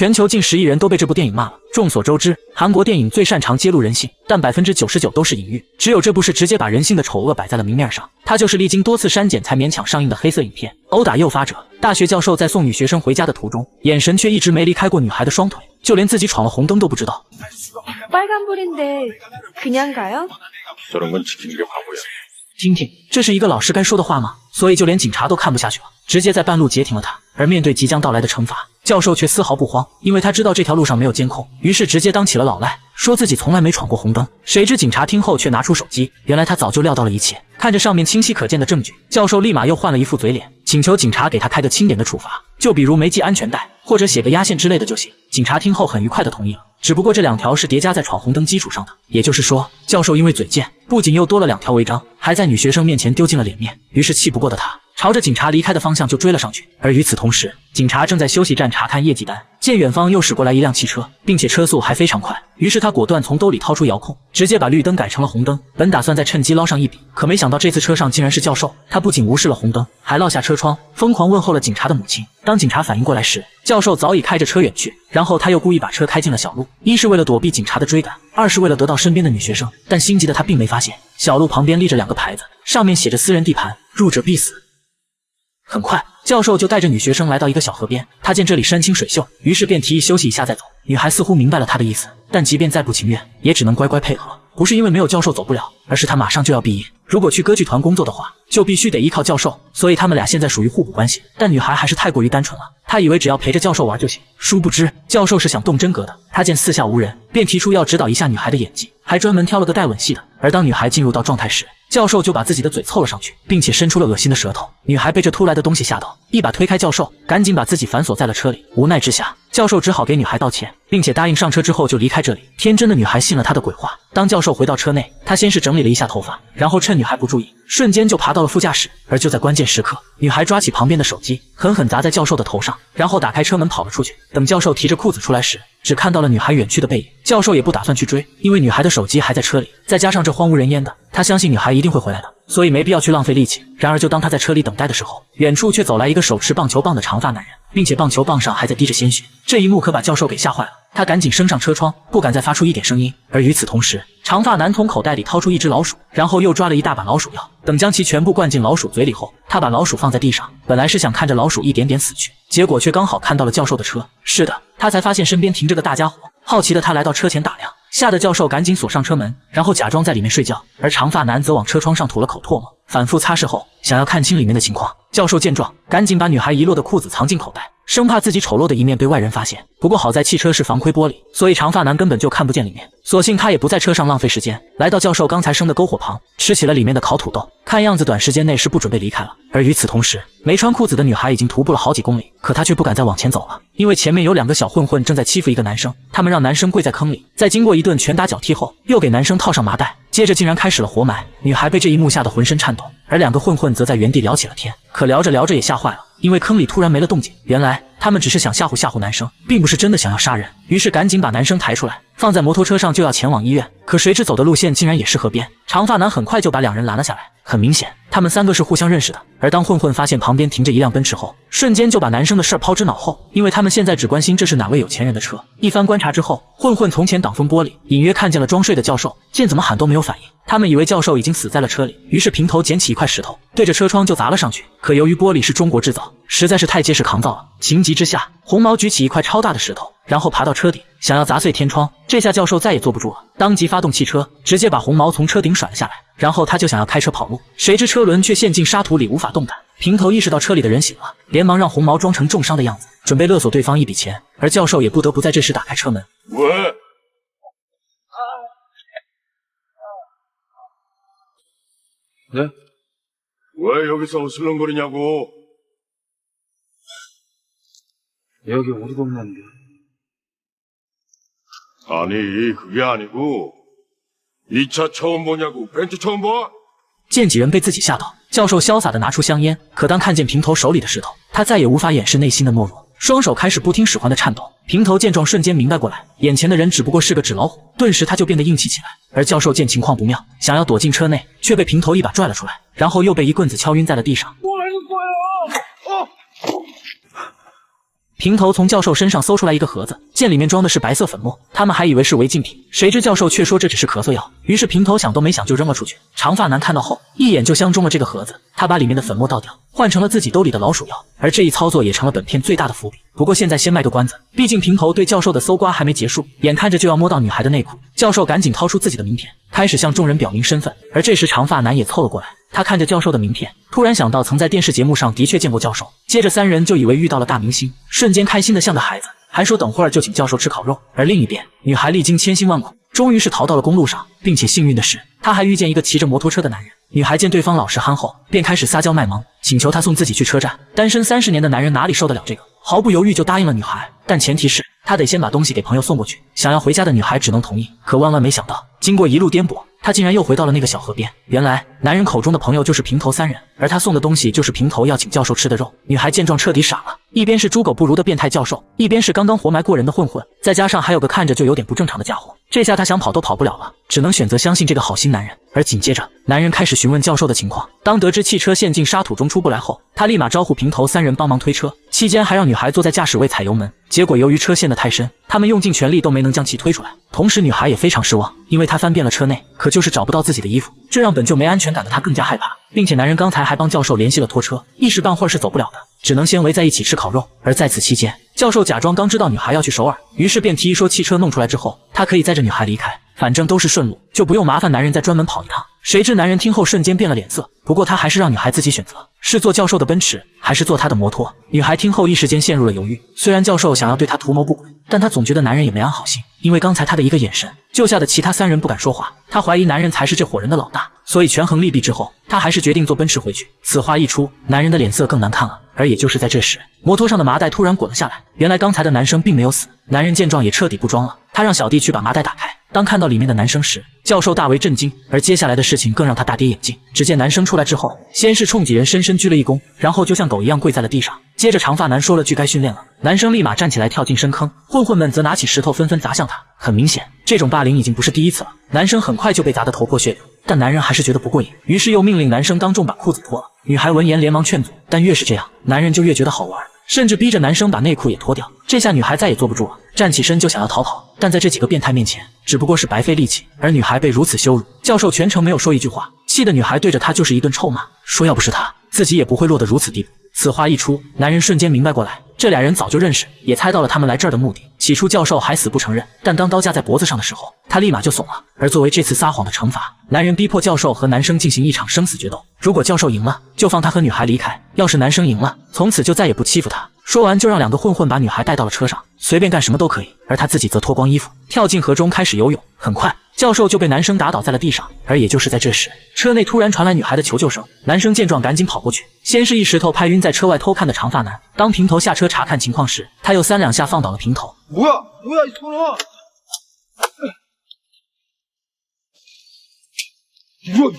全球近10亿人都被这部电影骂了。众所周知，韩国电影最擅长揭露人性，但99%都是隐喻，只有这部是直接把人性的丑恶摆在了明面上。它就是历经多次删减才勉强上映的黑色影片《殴打诱发者》。大学教授在送女学生回家的途中，眼神却一直没离开过女孩的双腿，就连自己闯了红灯都不知道。听听，这是一个老师该说的话吗？所以就连警察都看不下去了，直接在半路截停了他。而面对即将到来的惩罚，教授却丝毫不慌，因为他知道这条路上没有监控，于是直接当起了老赖，说自己从来没闯过红灯。谁知警察听后却拿出手机，原来他早就料到了一切。看着上面清晰可见的证据，教授立马又换了一副嘴脸，请求警察给他开个轻点的处罚，就比如没系安全带，或者写个压线之类的就行。警察听后很愉快地同意了，只不过这2条是叠加在闯红灯基础上的，也就是说，教授因为嘴贱，不仅又多了2条违章，还在女学生面前丢尽了脸面。于是气不过的他，朝着警察离开的方向就追了上去。而与此同时，警察正在休息站查看业绩单，见远方又驶过来一辆汽车，并且车速还非常快，于是他果断从兜里掏出遥控，直接把绿灯改成了红灯，本打算再趁机捞上一笔，可没想到这次车上竟然是教授。他不仅无视了红灯，还落下车窗，疯狂问候了警察的母亲。当警察反应过来时，教授早已开着车远去，然后他又故意把车开进了小路，一是为了躲避警察的追赶，二是为了得到身边的女学生。但心急的他并没发现，小路旁边立着2个牌子，上面写着私人地盘，入者必死。很快，教授就带着女学生来到一个小河边，他见这里山清水秀，于是便提议休息一下再走。女孩似乎明白了他的意思，但即便再不情愿，也只能乖乖配合。不是因为没有教授走不了，而是他马上就要毕业，如果去歌剧团工作的话，就必须得依靠教授，所以他们俩现在属于互补关系。但女孩还是太过于单纯了，她以为只要陪着教授玩就行，殊不知教授是想动真格的。他见四下无人，便提出要指导一下女孩的演技，还专门挑了个带吻戏的。而当女孩进入到状态时，教授就把自己的嘴凑了上去，并且伸出了恶心的舌头。女孩被这突来的东西吓到，一把推开教授，赶紧把自己反锁在了车里。无奈之下，教授只好给女孩道歉，并且答应上车之后就离开这里。天真的女孩信了他的鬼话。当教授回到车内，他先是整理了一下头发，然后趁女孩不注意，瞬间就爬到了副驾驶。而就在关键时刻，女孩抓起旁边的手机，狠狠砸在教授的头上，然后打开车门跑了出去。等教授提着裤子出来时，只看到了女孩远去的背影。教授也不打算去追，因为女孩的手机还在车里，再加上这荒无人烟的，他相信女孩一定会回来的，所以没必要去浪费力气。然而就当他在车里等待的时候，远处却走来一个手持棒球棒的长发男人，并且棒球棒上还在滴着鲜血。这一幕可把教授给吓坏了，他赶紧升上车窗，不敢再发出一点声音。而与此同时，长发男从口袋里掏出一只老鼠，然后又抓了一大把老鼠药。等将其全部灌进老鼠嘴里后，他把老鼠放在地上，本来是想看着老鼠一点点死去，结果却刚好看到了教授的车。是的，他才发现身边停着个大家伙。好奇的他来到车前打量，吓得教授赶紧锁上车门，然后假装在里面睡觉。而长发男则往车窗上吐了口唾沫，反复擦拭后想要看清里面的情况。教授见状，赶紧把女孩遗落的裤子藏进口袋，生怕自己丑陋的一面被外人发现。不过好在汽车是防窥玻璃，所以长发男根本就看不见里面。索性他也不在车上浪费时间，来到教授刚才生的篝火旁，吃起了里面的烤土豆。看样子短时间内是不准备离开了。而与此同时，没穿裤子的女孩已经徒步了好几公里，可她却不敢再往前走了，因为前面有2个小混混正在欺负一个男生。他们让男生跪在坑里，在经过一顿拳打脚踢后，又给男生套上麻袋，接着竟然开始了活埋。女孩被这一幕吓得浑身颤抖，而2个混混则在原地聊起了天。可聊着聊着也吓坏了，因为坑里突然没了动静。原来他们只是想吓唬吓唬男生，并不是真的想要杀人。于是赶紧把男生抬出来，放在摩托车上就要前往医院。可谁知走的路线竟然也是河边，长发男很快就把2人拦了下来。很明显，他们3个是互相认识的。而当混混发现旁边停着一辆奔驰后，瞬间就把男生的事儿抛之脑后，因为他们现在只关心这是哪位有钱人的车。一番观察之后，混混从前挡风玻璃隐约看见了装睡的教授，见怎么喊都没有反应。他们以为教授已经死在了车里，于是平头捡起一块石头，对着车窗就砸了上去。可由于玻璃是中国制造，实在是太结实抗造了，情急之下，红毛举起一块超大的石头，然后爬到车顶，想要砸碎天窗。这下教授再也坐不住了，当即发动汽车，直接把红毛从车顶甩了下来。然后他就想要开车跑路，谁知车轮却陷进沙土里无法动弹。平头意识到车里的人醒了，连忙让红毛装成重伤的样子，准备勒索对方一笔钱。而教授也不得不在这时打开车门。喂，네? 왜 여기서 어슬렁거리냐고. 여기 우리 동네인데. 아니, 그게 아니고 이 차 처음 보냐고. 벤츠 처음 봐? 见几人被自己吓到，教授潇洒地拿出香烟，可当看见平头手里的石头，他再也无法掩饰内心的懦弱，双手开始不听使唤的颤抖。平头见状瞬间明白过来，眼前的人只不过是个纸老虎，顿时他就变得硬气起来。而教授见情况不妙，想要躲进车内，却被平头一把拽了出来，然后又被一棍子敲晕在了地上。平头从教授身上搜出来一个盒子，见里面装的是白色粉末，他们还以为是违禁品，谁知教授却说这只是咳嗽药。于是平头想都没想就扔了出去。长发男看到后，一眼就相中了这个盒子，他把里面的粉末倒掉，换成了自己兜里的老鼠药。而这一操作也成了本片最大的伏笔。不过现在先卖个关子，毕竟平头对教授的搜刮还没结束，眼看着就要摸到女孩的内裤，教授赶紧掏出自己的名片，开始向众人表明身份。而这时长发男也凑了过来，他看着教授的名片，突然想到曾在电视节目上的确见过教授，接着三人就以为遇到了大明星，瞬间开心的像个孩子，还说等会儿就请教授吃烤肉。而另一边，女孩历经千辛万苦，终于是逃到了公路上，并且幸运的是，她还遇见一个骑着摩托车的男人。女孩见对方老实憨厚，便开始撒娇卖萌，请求他送自己去车站。单身30年的男人哪里受得了这个，毫不犹豫就答应了女孩，但前提是他得先把东西给朋友送过去。想要回家的女孩只能同意，可万万没想到，经过一路颠簸，他竟然又回到了那个小河边。原来男人口中的朋友就是平头三人，而他送的东西就是平头要请教授吃的肉。女孩见状彻底傻了，一边是猪狗不如的变态教授，一边是刚刚活埋过人的混混，再加上还有个看着就有点不正常的家伙，这下他想跑都跑不了了，只能选择相信这个好心男人。而紧接着，男人开始询问教授的情况。当得知汽车陷进沙土中出不来后，他立马招呼平头三人帮忙推车，期间还让女孩坐在驾驶位踩油门。结果由于车陷得太深，他们用尽全力都没能将其推出来。同时女孩也非常失望，因为她翻遍了车内，可就是找不到自己的衣服，这让本就没安全感的她更加害怕。并且男人刚才还帮教授联系了拖车，一时半会儿是走不了的，只能先围在一起吃烤肉。而在此期间，教授假装刚知道女孩要去首尔，于是便提议说汽车弄出来之后，他可以载着女孩离开，反正都是顺路，就不用麻烦男人再专门跑一趟。谁知男人听后瞬间变了脸色，不过他还是让女孩自己选择，是坐教授的奔驰，还是坐他的摩托。女孩听后一时间陷入了犹豫，虽然教授想要对她图谋不轨，但她总觉得男人也没安好心，因为刚才他的一个眼神，就吓得其他3人不敢说话。她怀疑男人才是这伙人的老大，所以权衡利弊之后，她还是决定坐奔驰回去。此话一出，男人的脸色更难看了。而也就是在这时，摩托上的麻袋突然滚了下来，原来刚才的男生并没有死。男人见状也彻底不装了，他让小弟去把麻袋打开。当看到里面的男生时，教授大为震惊，而接下来的事情更让他大跌眼镜。只见男生出来之后，先是冲几人深深鞠了一躬，然后就像狗一样跪在了地上。接着长发男说了句该训练了，男生立马站起来跳进深坑，混混们则拿起石头纷纷砸向他。很明显，这种霸凌已经不是第一次了。男生很快就被砸得头破血流，但男人还是觉得不过瘾，于是又命令男生当众把裤子脱了。女孩闻言连忙劝阻，但越是这样，男人就越觉得好玩，甚至逼着男生把内裤也脱掉。这下女孩再也坐不住了，站起身就想要逃跑，但在这几个变态面前，只不过是白费力气。而女孩被如此羞辱，教授全程没有说一句话，气得女孩对着他就是一顿臭骂，说要不是他，自己也不会落得如此地步。此话一出，男人瞬间明白过来，这俩人早就认识，也猜到了他们来这儿的目的。起初教授还死不承认，但当刀架在脖子上的时候，他立马就怂了。而作为这次撒谎的惩罚，男人逼迫教授和男生进行一场生死决斗。如果教授赢了，就放他和女孩离开；要是男生赢了，从此就再也不欺负他。说完就让2个混混把女孩带到了车上，随便干什么都可以，而他自己则脱光衣服跳进河中开始游泳。很快教授就被男生打倒在了地上，而也就是在这时，车内突然传来女孩的求救声。男生见状赶紧跑过去，先是一石头拍晕在车外偷看的长发男。当平头下车查看情况时，他又3两下放倒了平头。뭐야 이 손아. 이거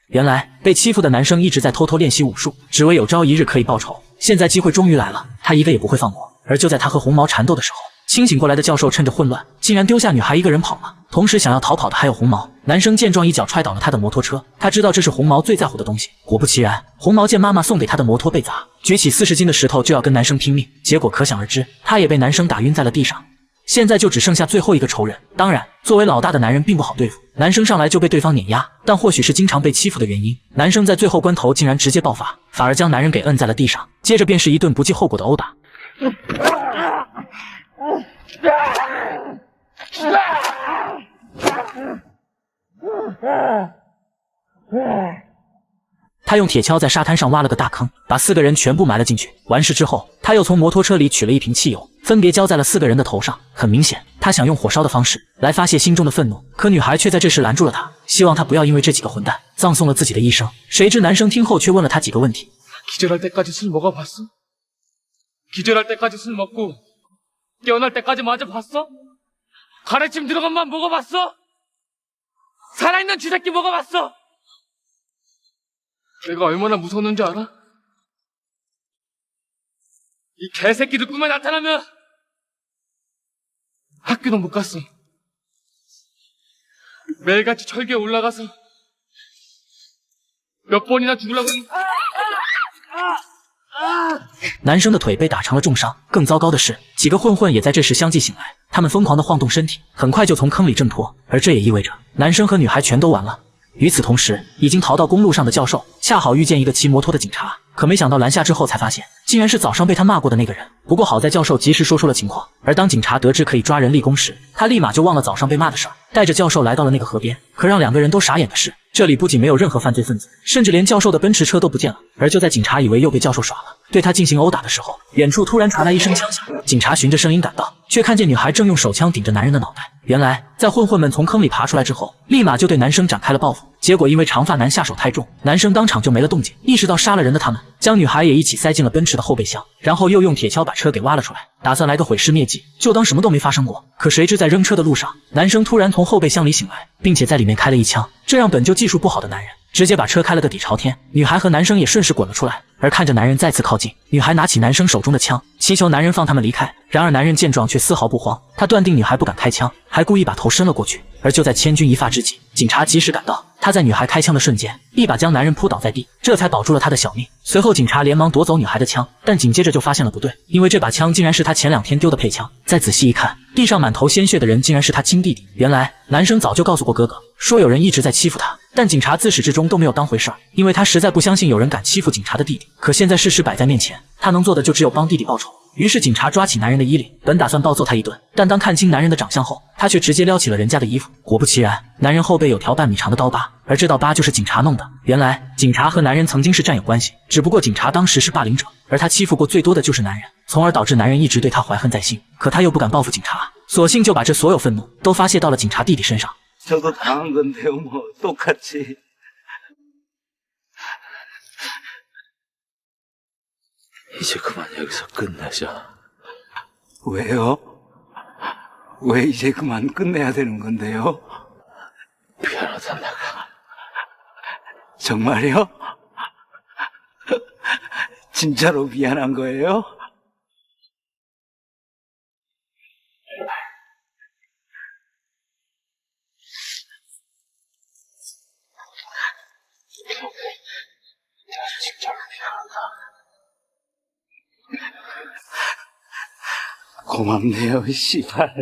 原来被欺负的男生一直在偷偷练习武术，只为有朝一日可以报仇。现在机会终于来了，他一个也不会放过。而就在他和红毛缠斗的时候，清醒过来的教授趁着混乱，竟然丢下女孩一个人跑了。同时想要逃跑的还有红毛。男生见状一脚踹倒了他的摩托车，他知道这是红毛最在乎的东西。果不其然，红毛见妈妈送给他的摩托被砸，举起40斤的石头就要跟男生拼命，结果可想而知，他也被男生打晕在了地上。现在就只剩下最后一个仇人。当然，作为老大的男人并不好对付，男生上来就被对方碾压，但或许是经常被欺负的原因，男生在最后关头竟然直接爆发，反而将男人给摁在了地上，接着便是一顿不计后果的殴打。他用铁锹在沙滩上挖了个大坑，把4个人全部埋了进去。完事之后，他又从摩托车里取了一瓶汽油，分别浇在了4个人的头上。很明显，他想用火烧的方式来发泄心中的愤怒。可女孩却在这时拦住了他，希望他不要因为这几个混蛋葬送了自己的一生。谁知男生听后却问了他几个问题。 기절할 때까지 술 먹어봤어? 기절할 때까지 술 먹고 깨어날 때까지 맞아봤어? 가래침 들어간 만 먹어봤어? 살아있는 쥐새끼 먹어봤어? 내가 얼마나 무서웠는지 알아? 이 개새끼들 꿈에 나타나면 학교도 못 갔어. 매일같이 철교에 올라가서 몇 번이나 죽으려고 男生的腿被打成了重伤，更糟糕的是，几个混混也在这时相继醒来，他们疯狂地晃动身体，很快就从坑里挣脱，而这也意味着男生和女孩全都完了。与此同时，已经逃到公路上的教授恰好遇见一个骑摩托的警察，可没想到拦下之后才发现，竟然是早上被他骂过的那个人。不过好在教授及时说出了情况，而当警察得知可以抓人立功时，他立马就忘了早上被骂的事儿，带着教授来到了那个河边。可让两个人都傻眼的是，这里不仅没有任何犯罪分子，甚至连教授的奔驰车都不见了。而就在警察以为又被教授耍了，对他进行殴打的时候，远处突然传来一声枪响，警察循着声音赶到，却看见女孩正用手枪顶着男人的脑袋。原来，在混混们从坑里爬出来之后，立马就对男生展开了报复。结果因为长发男下手太重，男生当场就没了动静，意识到杀了人的他们，将女孩也一起塞进了奔驰的后备箱，然后又用铁锹把车给挖了出来，打算来个毁尸灭迹，就当什么都没发生过。可谁知在扔车的路上，男生突然从后备箱里醒来，并且在里面开了一枪，这让本就技术不好的男人直接把车开了个底朝天，女孩和男生也顺势滚了出来。而看着男人再次靠近，女孩拿起男生手中的枪，祈求男人放他们离开。然而男人见状却丝毫不慌，他断定女孩不敢开枪，还故意把头伸了过去。而就在千钧一发之际，警察及时赶到，他在女孩开枪的瞬间，一把将男人扑倒在地，这才保住了他的小命。随后警察连忙夺走女孩的枪，但紧接着就发现了不对，因为这把枪竟然是他前2天丢的配枪。再仔细一看，地上满头鲜血的人竟然是他亲弟弟。原来男生早就告诉过哥哥，说有人一直在欺负他，但警察自始至终都没有当回事儿，因为他实在不相信有人敢欺负警察的弟弟。可现在事实摆在面前，他能做的就只有帮弟弟报仇。于是警察抓起男人的衣领，本打算暴揍他一顿，但当看清男人的长相后，他却直接撩起了人家的衣服。果不其然，男人后背有条半米长的刀疤，而这道疤就是警察弄的。原来警察和男人曾经是战友关系，只不过警察当时是霸凌者，而他欺负过最多的就是男人，从而导致男人一直对他怀恨在心。可他又不敢报复警察，索性就把这所有愤怒都发泄到了警察弟弟身上。저도 당한 건데요, 뭐 똑같이. 이제 그만 여기서 끝내자. 왜요? 왜 이제 그만 끝내야 되는 건데요? 미안하다 내가. 정말요? 진짜로 미안한 거예요? 진짜로 미안하다. 고맙네요, 씨발.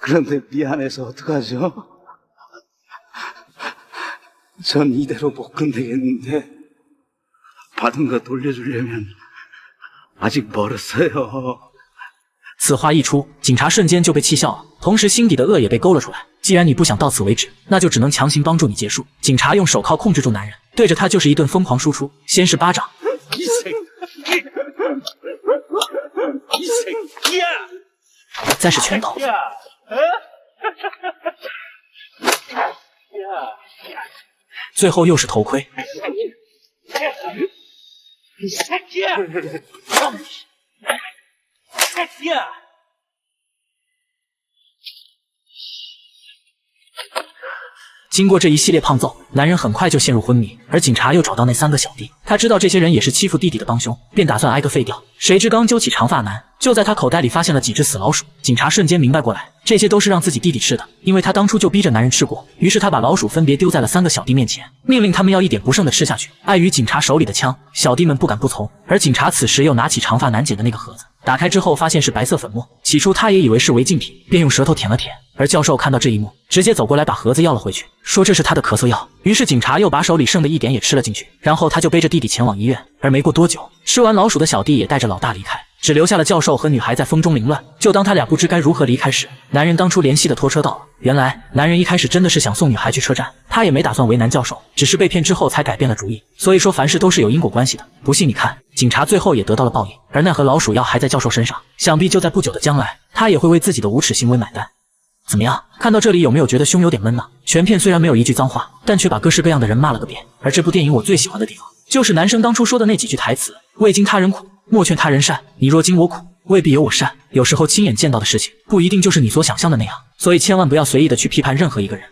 그런데 미안해서 어떡하죠? 전 이대로 못 끝내겠는데 받은 거 돌려주려면 아직 멀었어요. 此话一出，警察瞬间就被气笑了，同时心底的恶也被勾了出来。既然你不想到此为止，那就只能强行帮助你结束。警察用手铐控制住男人，对着他就是一顿疯狂输出，先是巴掌，再是拳头，最后又是头盔。经过这一系列胖揍，男人很快就陷入昏迷，而警察又找到那3个小弟，他知道这些人也是欺负弟弟的帮凶，便打算挨个废掉。谁知刚揪起长发男，就在他口袋里发现了几只死老鼠。警察瞬间明白过来，这些都是让自己弟弟吃的，因为他当初就逼着男人吃过。于是他把老鼠分别丢在了3个小弟面前，命令他们要一点不剩的吃下去。碍于警察手里的枪，小弟们不敢不从，而警察此时又拿起长发男捡的那个盒子，打开之后发现是白色粉末。起初他也以为是违禁品，便用舌头舔了舔。而教授看到这一幕，直接走过来把盒子要了回去，说这是他的咳嗽药。于是警察又把手里剩的一点也吃了进去，然后他就背着弟弟前往医院。而没过多久，吃完老鼠的小弟也带着老大离开，只留下了教授和女孩在风中凌乱。就当他俩不知该如何离开时，男人当初联系的拖车到了。原来男人一开始真的是想送女孩去车站，他也没打算为难教授，只是被骗之后才改变了主意。所以说凡事都是有因果关系的，不信你看，警察最后也得到了报应，而那盒老鼠药还在教授身上，想必就在不久的将来，他也会为自己的无耻行为买单。怎么样？看到这里有没有觉得胸有点闷呢？全片虽然没有一句脏话，但却把各式各样的人骂了个遍。而这部电影我最喜欢的地方，就是男生当初说的那几句台词：未经他人苦，莫劝他人善。你若经我苦，未必有我善。有时候亲眼见到的事情，不一定就是你所想象的那样。所以千万不要随意的去批判任何一个人。